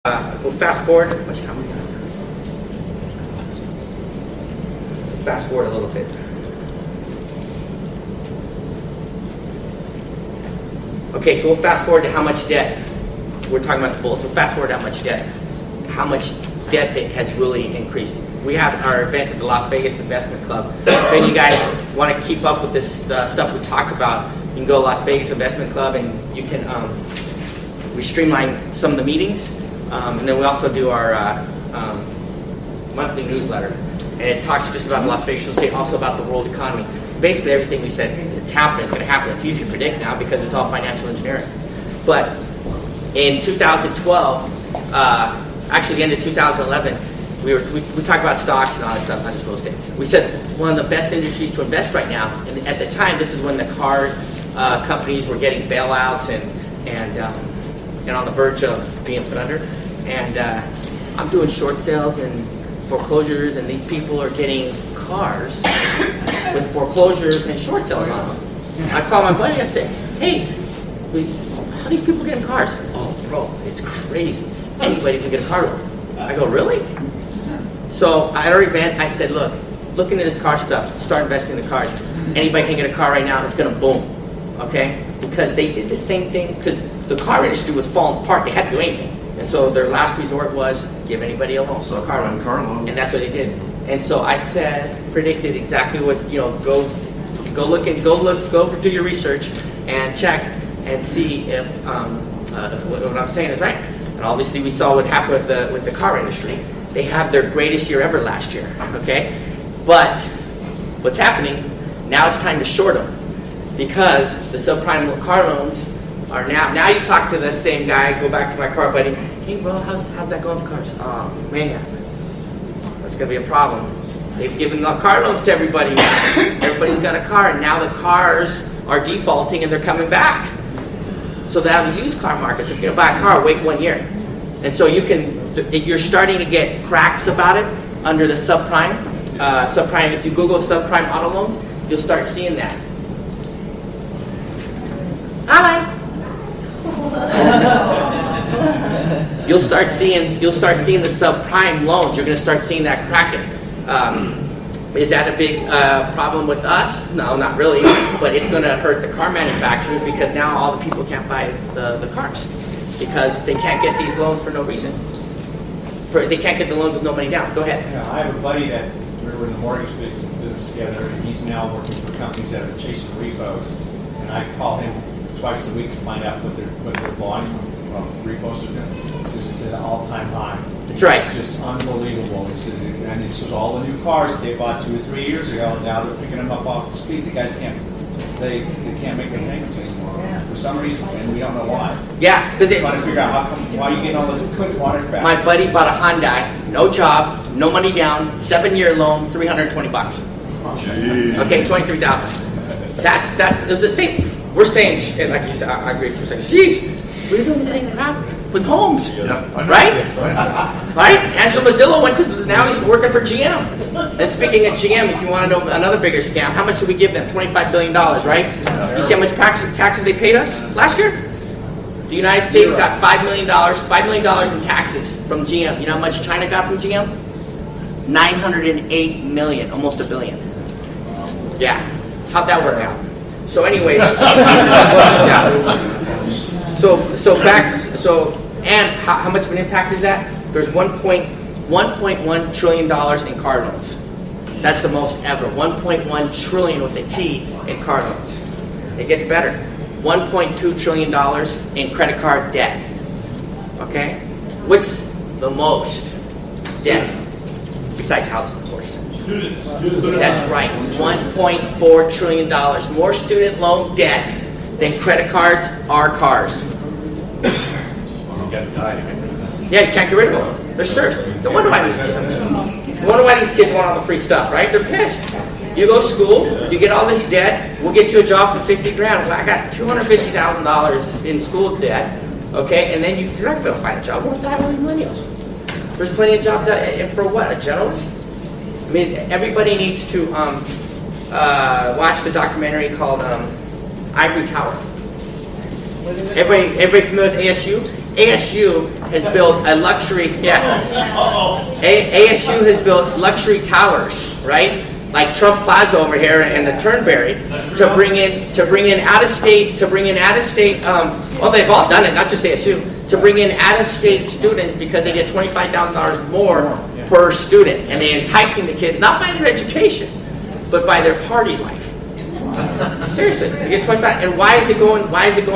We'll fast forward. How much time we got? Fast forward a little bit. Okay, so we'll fast forward to how much debt. We're talking about the bullets. We'll fast forward to how much debt. How much debt that has really increased. We have our event at the Las Vegas Investment Club. If you guys want to keep up with this stuff we talk about, you can go to Las Vegas Investment Club and you can, we streamline some of the meetings. And then we also do our monthly newsletter. And it talks just about the Las Vegas real estate, also about the world economy. Basically everything we said, it's happening, it's going to happen. It's easy to predict now because it's all financial engineering. But in 2012, actually the end of 2011, we talked about stocks and all that stuff, not just real estate. We said one of the best industries to invest right now, and at the time this is when the car companies were getting bailouts and on the verge of being put under. And I'm doing short sales and foreclosures, and these people are getting cars with foreclosures and short sales on them. I call my buddy, I say, hey, how are these people getting cars? Oh, bro, it's crazy. Anybody can get a car loan. I go, really? So at our event, I said, look into this car stuff. Start investing in the cars. Anybody can get a car right now. It's going to boom, okay? Because they did the same thing. Because the car industry was falling apart. They hadn't do anything. And so their last resort was give anybody a loan, so a car loan. And that's what they did. And so I predicted exactly what, go do your research and check and see if what I'm saying is right. And obviously we saw what happened with the car industry. They had their greatest year ever last year, okay? But what's happening, now it's time to short them because the subprime car loans are now you talk to the same guy, go back to my car buddy, hey bro, how's that going for cars? Oh man, that's going to be a problem. They've given the car loans to everybody now. Everybody's got a car, and now the cars are defaulting and they're coming back. So they have a used car market. So if you're going to buy a car, wait 1 year. And so you're starting to get cracks about it under the subprime. Subprime. If you Google subprime auto loans, you'll start seeing that. Hi. You'll start seeing the subprime loans. You're going to start seeing that cracking. Is that a big problem with us? No, not really. But it's going to hurt the car manufacturers because now all the people can't buy the cars because they can't get these loans for no reason. They can't get the loans with no money down. Go ahead. Yeah, I have a buddy that we were in the mortgage business together, and he's now working for companies that are chasing repos. And I call him twice a week to find out what their volume of repos are doing. He says it's at an all-time high. That's right. It's just unbelievable. He says, and this was all the new cars that they bought 2 or 3 years ago. And now they're picking them up off the street. The guys can't make their payments anymore for some reason, and we don't know why. Yeah, because trying to figure out why you getting all this quick water back. My buddy bought a Hyundai, no job, no money down, 7-year loan, $320. Oh, okay, $23,000. That's it was the same. We're saying, and like you said, I agree with you. We're saying, geez, we're doing the same crap with homes, right? Right? Angelo Mazzillo now he's working for GM. And speaking of GM, if you want to know another bigger scam, how much did we give them? $25 billion, right? You see how much taxes they paid us last year? The United States got $5 million in taxes from GM. You know how much China got from GM? $908 million, almost $1 billion. Yeah. How'd that work out? So anyways, and how much of an impact is that? There's $1.1 trillion in car loans. That's the most ever. 1.1 trillion with a T in car loans. It gets better. $1.2 trillion in credit card debt. Okay? What's the most debt? Besides houses, of course. That's right. $1.4 trillion. More student loan debt than credit cards are cars. Yeah, you can't get rid of them. They're serfs. No wonder why these kids want all the free stuff, right? They're pissed. You go to school, you get all this debt, we'll get you a job for $50,000. Well, I got $250,000 in school debt, okay? And then you're not going to find a job. What's that? What millennials? There's plenty of jobs out, and for what? A generalist? I mean, everybody needs to watch the documentary called Ivory Tower. Everybody familiar with ASU? ASU has built a luxury, ASU has built luxury towers, right? Like Trump Plaza over here and the Turnberry, to bring in out of state. Well, they've all done it, not just ASU. To bring in out of state students because they get $25,000 more per student, and they're enticing the kids not by their education, but by their party life. Seriously, you get 25, and why is it going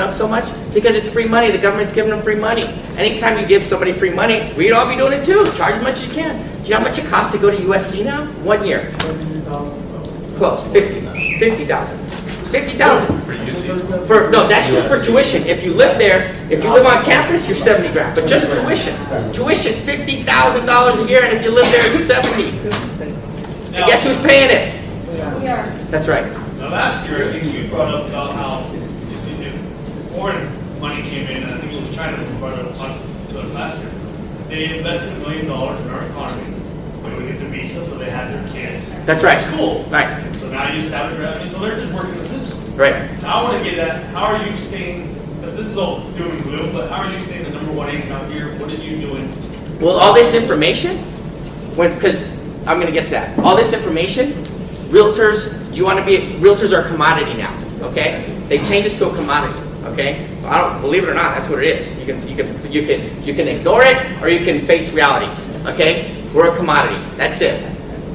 up so much? Because it's free money. The government's giving them free money. Anytime you give somebody free money, we'd all be doing it too. Charge as much as you can. Do you know how much it costs to go to USC now? 1 year. Close. 50,000. 50,000. No, that's just for tuition. If you live there, if you live on campus, you're 70 grand. But just tuition. Tuition's $50,000 a year, and if you live there, it's 70. And guess who's paying it? We are. That's right. Now, last year, I think you brought up about how if foreign money came in, and I think it was China who brought it up to us last year, they invested $1 million in our economy. They would get the visa, so they had their kids. That's right. Cool. Right. So now you establish revenue, so they're just working the system. Right. Now I want to get at, how are you staying, because this is all doom and gloom, but how are you staying the number one agent out here? What are you doing? Well, all this information, because I'm going to get to that. All this information, realtors are a commodity now, okay? They changed us to a commodity, okay? I don't believe it or not, that's what it is. You can ignore it or you can face reality, okay? We're a commodity. That's it.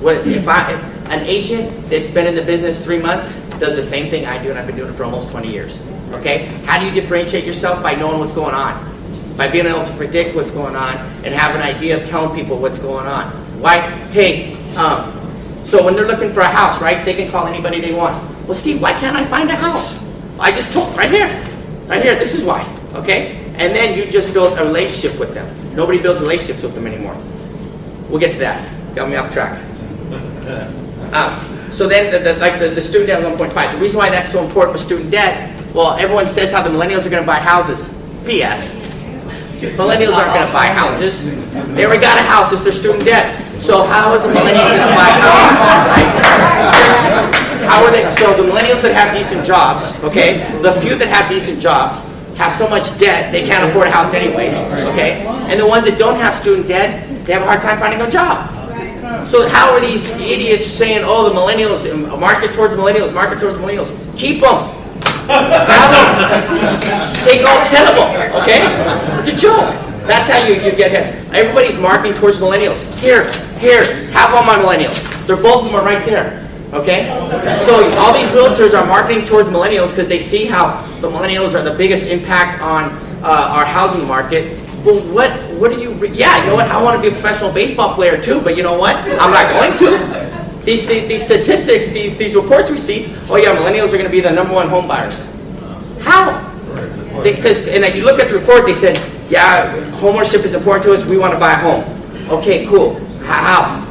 If an agent that's been in the business 3 months does the same thing I do, and I've been doing it for almost 20 years, okay? How do you differentiate yourself? By knowing what's going on, by being able to predict what's going on and have an idea of telling people what's going on. Why? Hey, so when they're looking for a house, right, they can call anybody they want. Well, Steve, why can't I find a house? I just told, right here, this is why, okay? And then you just build a relationship with them. Nobody builds relationships with them anymore. We'll get to that. Got me off track. So then, the student debt of 1.5. The reason why that's so important with student debt, well, everyone says how the millennials are going to buy houses. BS. Millennials aren't going to buy houses. They already got a house. It's their student debt. So how is a millennial going to buy a house? Right? How are they? So the millennials that have decent jobs, okay, the few that have decent jobs have so much debt they can't afford a house anyways, okay? And the ones that don't have student debt, they have a hard time finding a job. So how are these idiots saying, oh, the millennials, market towards millennials, Keep them. Have them. Take all 10 of them, okay? It's a joke. That's how you get hit. Everybody's marketing towards millennials. Here, have all my millennials. Both of them are right there, okay? So all these realtors are marketing towards millennials because they see how the millennials are the biggest impact on our housing market. Well, what do you? Yeah, you know what? I want to be a professional baseball player too, but you know what? I'm not going to. These statistics, these reports we see. Oh yeah, millennials are going to be the number one home buyers. How? Because and you look at the report, they said, yeah, homeownership is important to us. We want to buy a home. Okay, cool. How?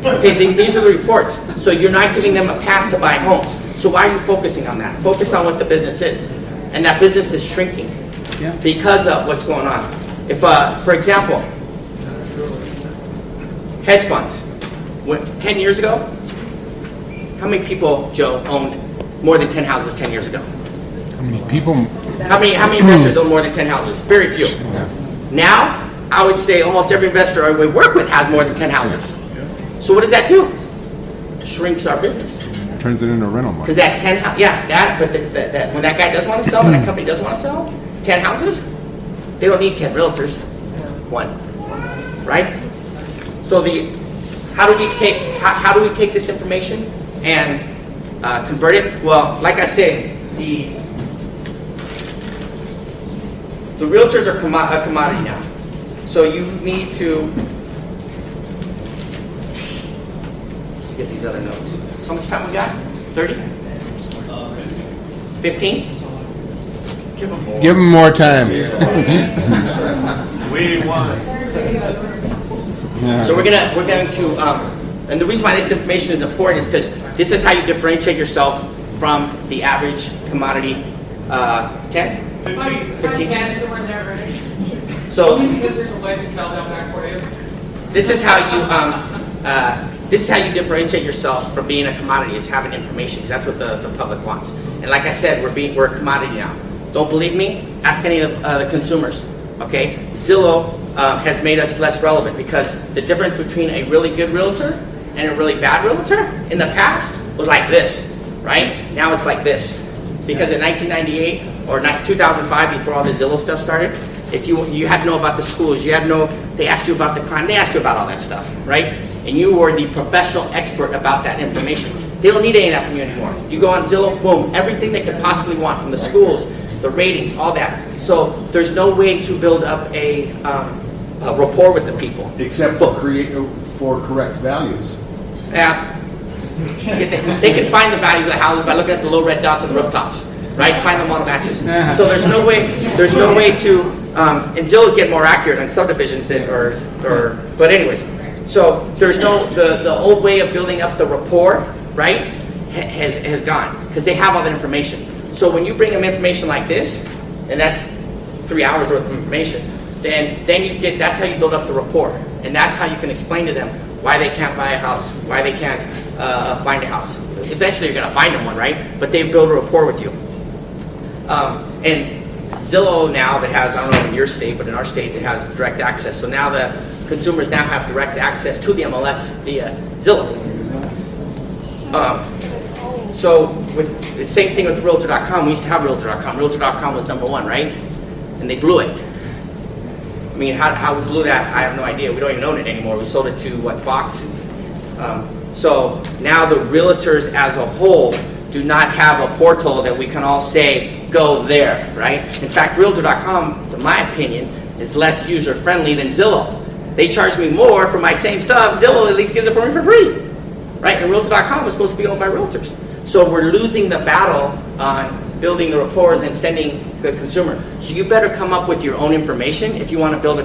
Okay, these are the reports. So you're not giving them a path to buy homes. So why are you focusing on that? Focus on what the business is, and that business is shrinking because of what's going on. If, for example, hedge funds, 10 years ago, how many people, Joe, owned more than 10 houses 10 years ago? How many people? How many investors own more than 10 houses? Very few. Now, I would say almost every investor I work with has more than 10 houses. So what does that do? Shrinks our business. Turns it into rental money. Because that 10, but when that guy doesn't want to sell, when that company doesn't want to sell, 10 houses, they don't need 10 realtors. One, right? So how do we take this information and convert it? Well, like I said, the realtors are a commodity now. So you need to get these other notes. So how much time we got? 30? 15? Give them more time. We won. So we're going to, and the reason why this information is important is because this is how you differentiate yourself from the average commodity 10? 15? So because there's a way to tell down back for you. this is how you differentiate yourself from being a commodity, is having information, because that's what the public wants. And like I said, we're a commodity now. Don't believe me? Ask any of the consumers. Okay, Zillow has made us less relevant because the difference between a really good realtor and a really bad realtor in the past was like this, right? Now it's like this. Because in 1998 or 2005, before all the Zillow stuff started, if you had to know about the schools, they asked you about the crime, they asked you about all that stuff, right? And you were the professional expert about that information. They don't need any of that from you anymore. You go on Zillow, boom, everything they could possibly want from the schools, the ratings, all that. So there's no way to build up a rapport with the people. Except for correct values. Yeah. They can find the values of the houses by looking at the little red dots on the rooftops, right? Find them on the matches. So there's no way to, and Zillow's getting more accurate on subdivisions but anyways. So there's the old way of building up the rapport, right, has gone because they have all that information. So when you bring them information like this, and that's 3 hours worth of information, then that's how you build up the rapport, and that's how you can explain to them why they can't buy a house, why they can't find a house. Eventually you're going to find them one, right? But they build a rapport with you. And Zillow now that has, I don't know in your state, but in our state it has direct access. So now the consumers now have direct access to the MLS via Zillow. So with the same thing with Realtor.com, we used to have Realtor.com. Realtor.com was number one, right? And they blew it. I mean, how we blew that, I have no idea. We don't even own it anymore. We sold it to, Fox? So now the realtors as a whole do not have a portal that we can all say, go there, right? In fact, Realtor.com, in my opinion, is less user-friendly than Zillow. They charge me more for my same stuff. Zillow at least gives it for me for free, right? And Realtor.com is supposed to be owned by realtors. So we're losing the battle on building the rapport and sending the consumer. So you better come up with your own information if you want to build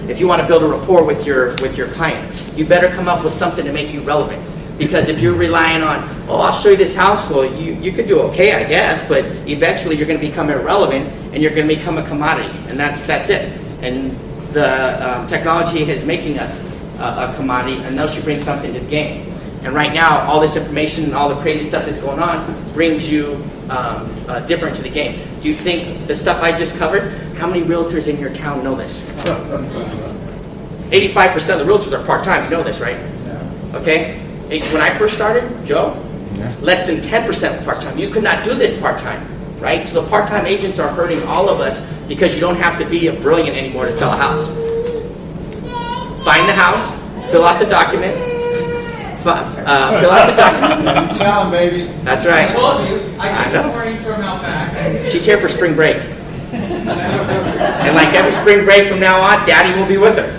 if you want to build a rapport with your client. You better come up with something to make you relevant. Because if you're relying on, I'll show you this house, well, you could do okay, I guess, but eventually you're going to become irrelevant and you're going to become a commodity, and that's it. And the technology is making us a commodity unless you bring something to the game. And right now, all this information and all the crazy stuff that's going on brings you different to the game. Do you think the stuff I just covered, how many realtors in your town know this? 85% of the realtors are part-time. You know this, right? Okay? When I first started, Joe, less than 10% part-time. You could not do this part-time, right? So the part-time agents are hurting all of us because you don't have to be a brilliant anymore to sell a house. Find the house, fill out the document, fill out the document. Tell them, baby. That's right. I told you, I get the morning from out back. She's here for spring break. And like every spring break from now on, Daddy will be with her.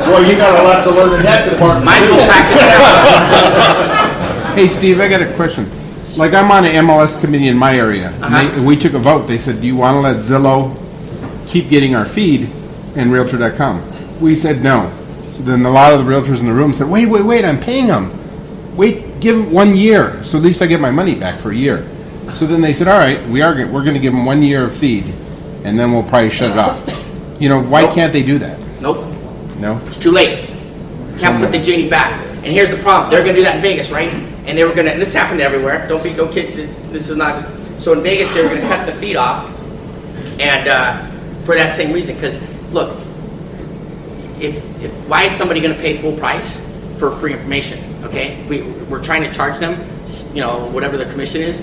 Well, you got a lot to learn in that department. Mine's will practice now. Hey, Steve, I got a question. Like, I'm on an MLS committee in my area, and we took a vote. They said, do you want to let Zillow keep getting our feed and Realtor.com? We said no. So then a lot of the realtors in the room said, wait, I'm paying them. Wait, give 1 year, so at least I get my money back for a year. So then they said, all right, we're going to give them 1 year of feed, and then we'll probably shut it off. Why can't they do that? Nope. No? It's too late. Can't put the genie back. And here's the problem. They're going to do that in Vegas, right? And they were going to, and this happened everywhere. Don't kid, this is not, so in Vegas they were going to cut the feed off, and for that same reason. Because, look, why is somebody going to pay full price for free information? Okay? We're trying to charge them, whatever the commission is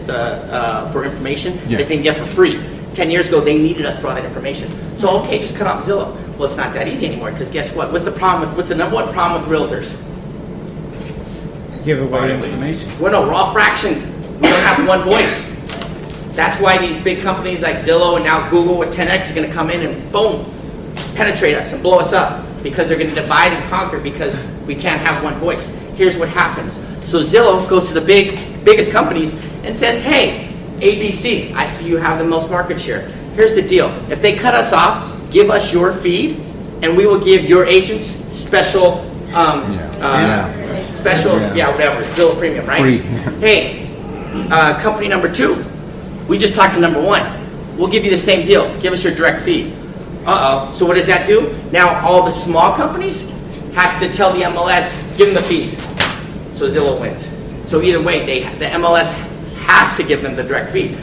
for information that they can get for free. 10 years ago, they needed us for all that information. So, okay, just cut off Zillow. Well, it's not that easy anymore, because guess what? What's the number one problem with realtors? Give away information. Well, no, we're all fractioned. We don't have one voice. That's why these big companies like Zillow and now Google with 10X are going to come in and, boom, penetrate us and blow us up, because they're going to divide and conquer because we can't have one voice. Here's what happens. So Zillow goes to the biggest companies and says, hey, ABC, I see you have the most market share. Here's the deal. If they cut us off, give us your feed, and we will give your agents special, whatever, Zillow Premium, right? Free. Hey, company number 2, we just talked to number 1. We'll give you the same deal. Give us your direct feed. So what does that do? Now all the small companies have to tell the MLS, give them the feed. So Zillow wins. So either way, the MLS has to give them the direct feed.